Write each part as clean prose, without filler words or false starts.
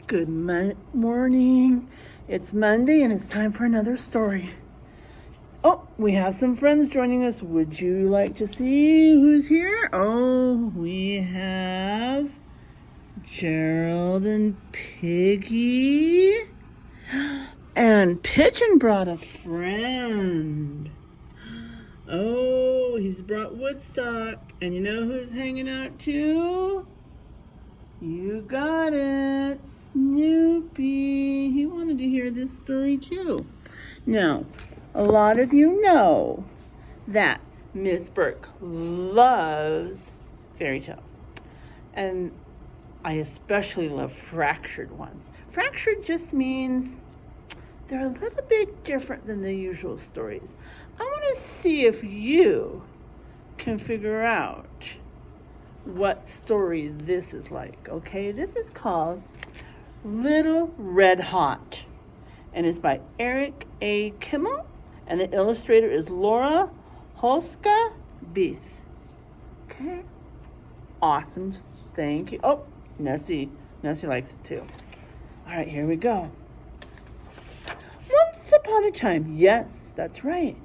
Good morning. It's Monday and it's time for another story. Oh, we have some friends joining us. Would you like to see who's here? Oh, we have Gerald and Piggy. And Pigeon brought a friend. Oh, he's brought Woodstock. And you know who's hanging out too? You got it, Snoopy. He wanted to hear this story too. Now, a lot of you know that Miss Burke loves fairy tales. And I especially love fractured ones. Fractured just means they're a little bit different than the usual stories. I want to see if you can figure out what story this is like, okay? This is called Little Red Hot, and it's by Eric A. Kimmel, and the illustrator is Laura Holska Beeth. Okay? Awesome. Thank you. Oh, Nessie likes it too. All right, here we go. Once upon a time, yes, that's right.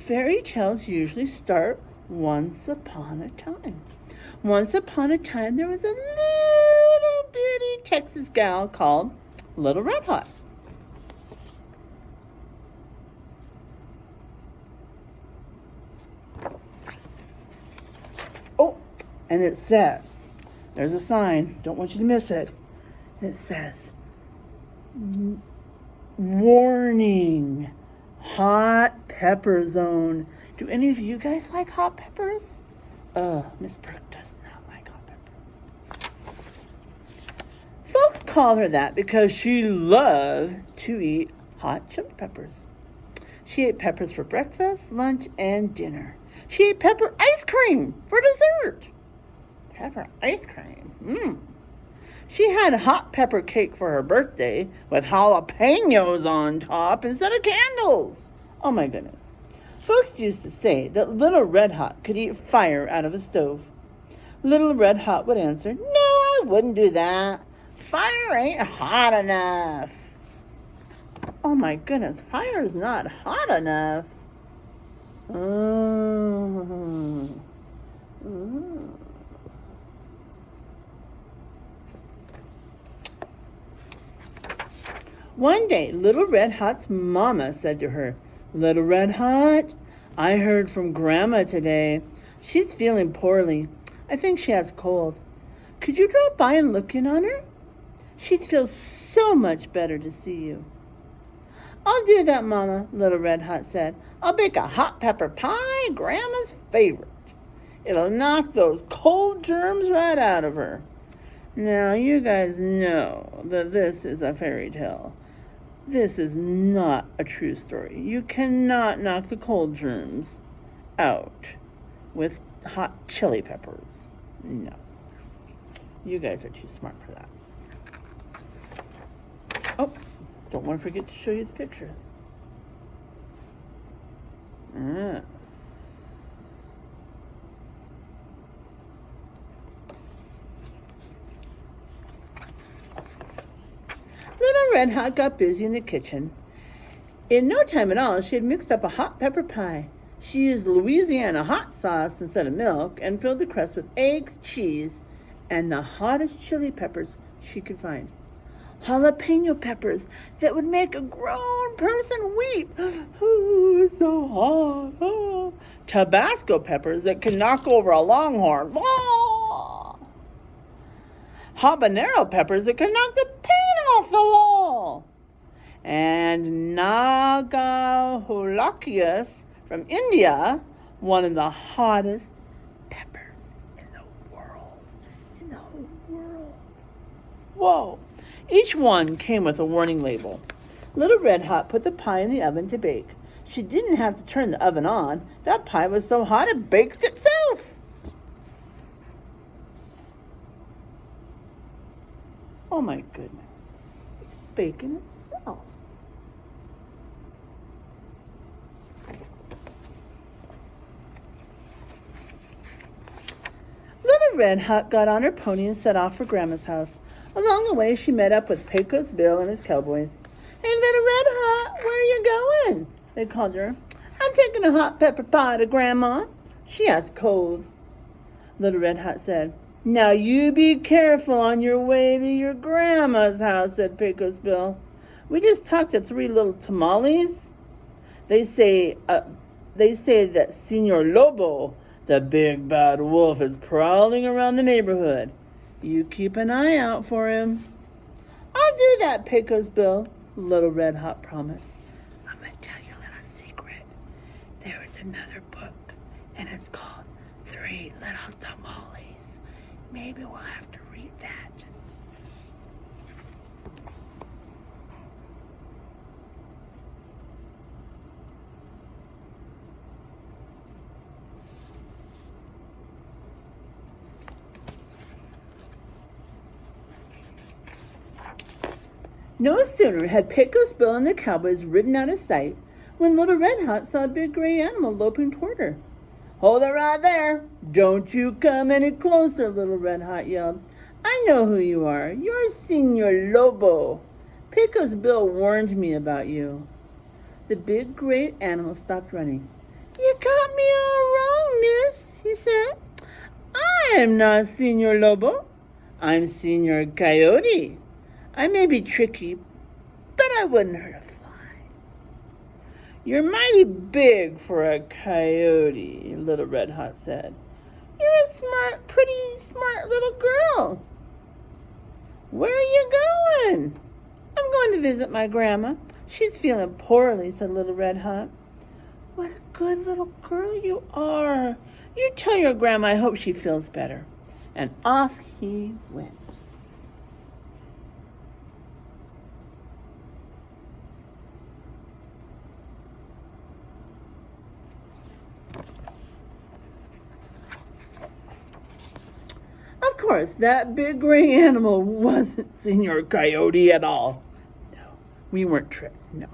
Fairy tales usually start once upon a time. Once upon a time, there was a little bitty Texas gal called Little Red Hot. Oh, and it says, there's a sign, don't want you to miss it. It says, warning, hot pepper zone. Do any of you guys like hot peppers? Miss Brooke does not like hot peppers. Folks call her that because she loved to eat hot chili peppers. She ate peppers for breakfast, lunch, and dinner. She ate pepper ice cream for dessert. Pepper ice cream. She had hot pepper cake for her birthday with jalapenos on top instead of candles. Oh my goodness. Folks used to say that Little Red Hot could eat fire out of a stove. Little Red Hot would answer, "No, I wouldn't do that. Fire ain't hot enough." Oh my goodness, fire is not hot enough. One day, Little Red Hot's mama said to her, "Little Red Hot, I heard from Grandma today. She's feeling poorly. I think she has a cold. Could you drop by and look in on her? She'd feel so much better to see you." "I'll do that, Mama," Little Red Hot said. "I'll bake a hot pepper pie, Grandma's favorite. It'll knock those cold germs right out of her." Now, you guys know that this is a fairy tale. This is not a true story. You cannot knock the cold germs out with hot chili peppers. No. You guys are too smart for that. Oh, don't want to forget to show you the pictures. Yes. Little Red Hot got busy in the kitchen. In no time at all, she had mixed up a hot pepper pie. She used Louisiana hot sauce instead of milk and filled the crust with eggs, cheese, and the hottest chili peppers she could find. Jalapeno peppers that would make a grown person weep. Oh, it's so hot. Oh. Tabasco peppers that could knock over a longhorn. Oh. Habanero peppers that could knock the paint off the wall. And Nagaholakias from India, one of the hottest peppers in the world. In the whole world. Whoa. Each one came with a warning label. Little Red Hot put the pie in the oven to bake. She didn't have to turn the oven on. That pie was so hot it baked itself. Oh my goodness. It's baking itself. Little Red Hot got on her pony and set off for Grandma's house. Along the way, she met up with Pecos Bill and his cowboys. "Hey, little Red Hot, where are you going?" they called her. "I'm taking a hot pepper pie to Grandma. She has cold." Little Red Hot said, "Now you be careful on your way to your grandma's house," said Pecos Bill. "We just talked to 3 little tamales. They say that Senor Lobo, the big bad wolf, is prowling around the neighborhood. You keep an eye out for him." "I'll do that, Pecos Bill," Little Red Hot promised. "I'm going to tell you a little secret. There is another book, and it's called 3 Little Tamales. Maybe we'll have to read that." No sooner had Pecos Bill and the cowboys ridden out of sight when Little Red Hot saw a big gray animal loping toward her. "Hold it right there! Don't you come any closer," Little Red Hot yelled. "I know who you are. You're Senor Lobo. Pecos Bill warned me about you." The big gray animal stopped running. "You got me all wrong, miss," he said. "I am not Senor Lobo. I'm Senor Coyote. I may be tricky, but I wouldn't hurt a fly." "You're mighty big for a coyote," Little Red Hot said. "You're a pretty smart little girl." "Where are you going?" "I'm going to visit my grandma. She's feeling poorly," said Little Red Hot. "What a good little girl you are. You tell your grandma I hope she feels better." And off he went. Of course, that big gray animal wasn't Senor Coyote at all. No, we weren't tricked, no.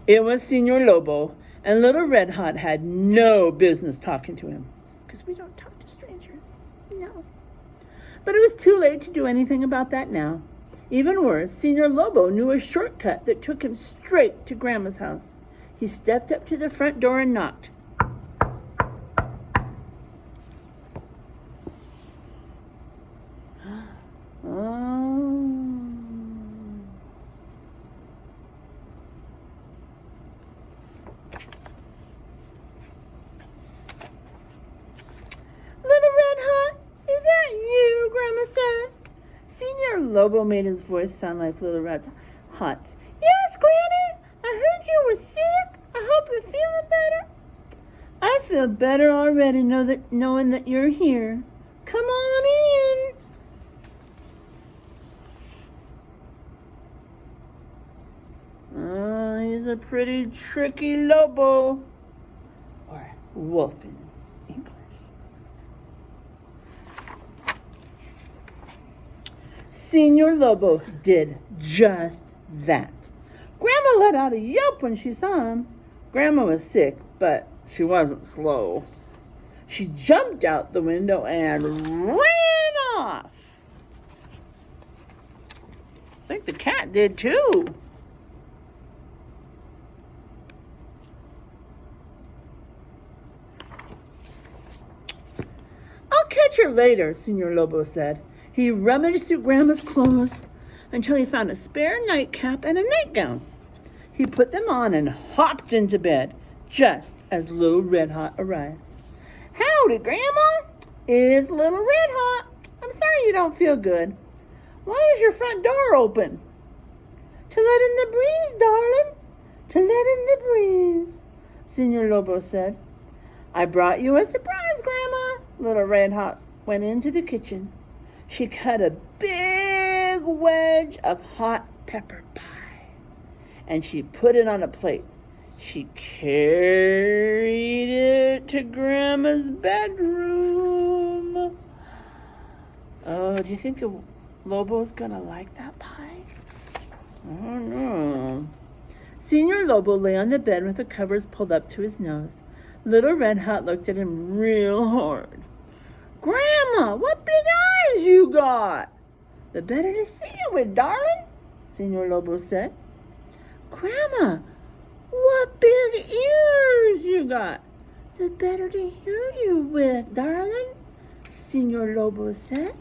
It was Senor Lobo, and Little Red Hot had no business talking to him, because we don't talk to strangers, no. But it was too late to do anything about that now. Even worse, Senor Lobo knew a shortcut that took him straight to Grandma's house. He stepped up to the front door and knocked. Senor Lobo made his voice sound like Little Red Hot. "Yes, Granny, I heard you were sick. I hope you're feeling better." "I feel better already knowing that you're here. Come on in." He's a pretty tricky Lobo, or wolf in English. Senor Lobo did just that. Grandma let out a yelp when she saw him. Grandma was sick, but she wasn't slow. She jumped out the window and ran off. I think the cat did too. "I'll catch her later," Senor Lobo said. He rummaged through Grandma's clothes until he found a spare nightcap and a nightgown. He put them on and hopped into bed just as Little Red Hot arrived. "Howdy, Grandma. It's Little Red Hot. I'm sorry you don't feel good. Why is your front door open?" "To let in the breeze, darling. To let in the breeze," Senor Lobo said. "I brought you a surprise, Grandma." Little Red Hot went into the kitchen. She cut a big wedge of hot pepper pie, and she put it on a plate. She carried it to Grandma's bedroom. Oh, do you think the Lobo's gonna like that pie? I don't know. Senor Lobo lay on the bed with the covers pulled up to his nose. Little Red Hot looked at him real hard. "Grandma, what big eyes you got!" The better to see you with, darling, Senor Lobo said. Grandma, what big ears you got. The better to hear you with, darling, Senor Lobo said.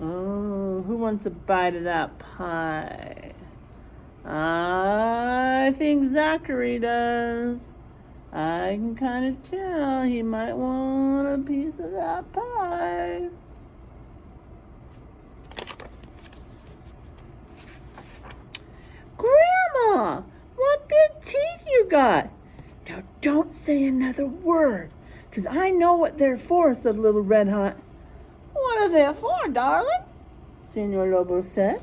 Oh, who wants a bite of that pie? I think Zachary does. I can kind of tell he might want a piece of that pie. Grandma, what big teeth you got. Now don't say another word, 'cause I know what they're for, said Little Red Hot. What are they for, darling? Senor Lobo said.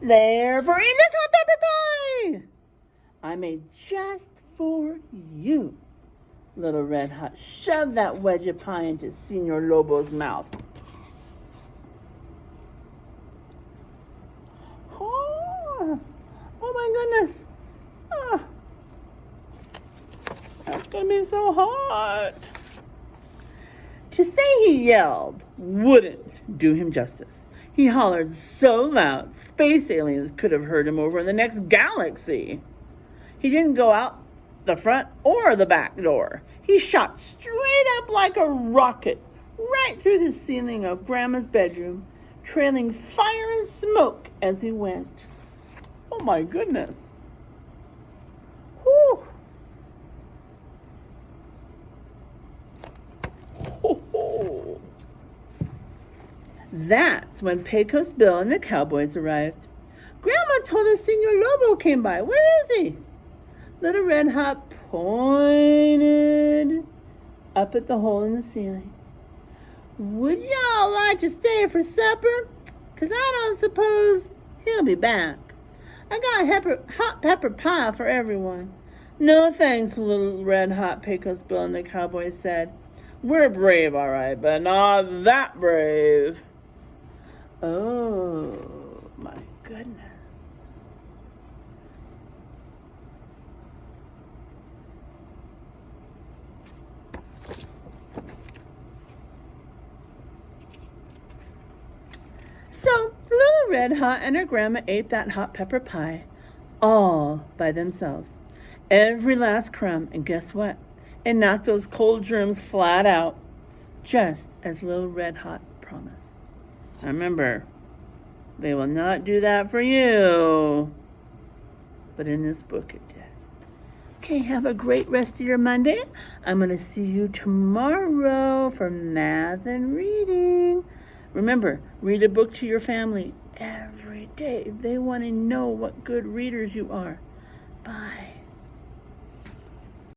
They're for eating this hot pepper pie I made just for you. Little Red Hot shoved that wedge of pie into Senor Lobo's mouth. Oh my goodness. Oh, that's going to be so hot. To say he yelled wouldn't do him justice. He hollered so loud, space aliens could have heard him over in the next galaxy. He didn't go out the front or the back door. He shot straight up like a rocket, right through the ceiling of Grandma's bedroom, trailing fire and smoke as he went. Oh my goodness. Whew. Oh. That's when Pecos Bill and the cowboys arrived. Grandma told us Senor Lobo came by. Where is he? Little Red Hot pointed up at the hole in the ceiling. Would y'all like to stay for supper? 'Cause I don't suppose he'll be back. I got hot pepper pie for everyone. No thanks, Little Red Hot, Pecos Bill and the cowboys said. We're brave, all right, but not that brave. Oh, my goodness. So, Little Red Hot and her grandma ate that hot pepper pie all by themselves. Every last crumb, and guess what? It knocked those cold germs flat out, just as Little Red Hot promised. Now remember, they will not do that for you, but in this book it did. Okay, have a great rest of your Monday. I'm going to see you tomorrow for math and reading. Remember, read a book to your family every day. They want to know what good readers you are. Bye.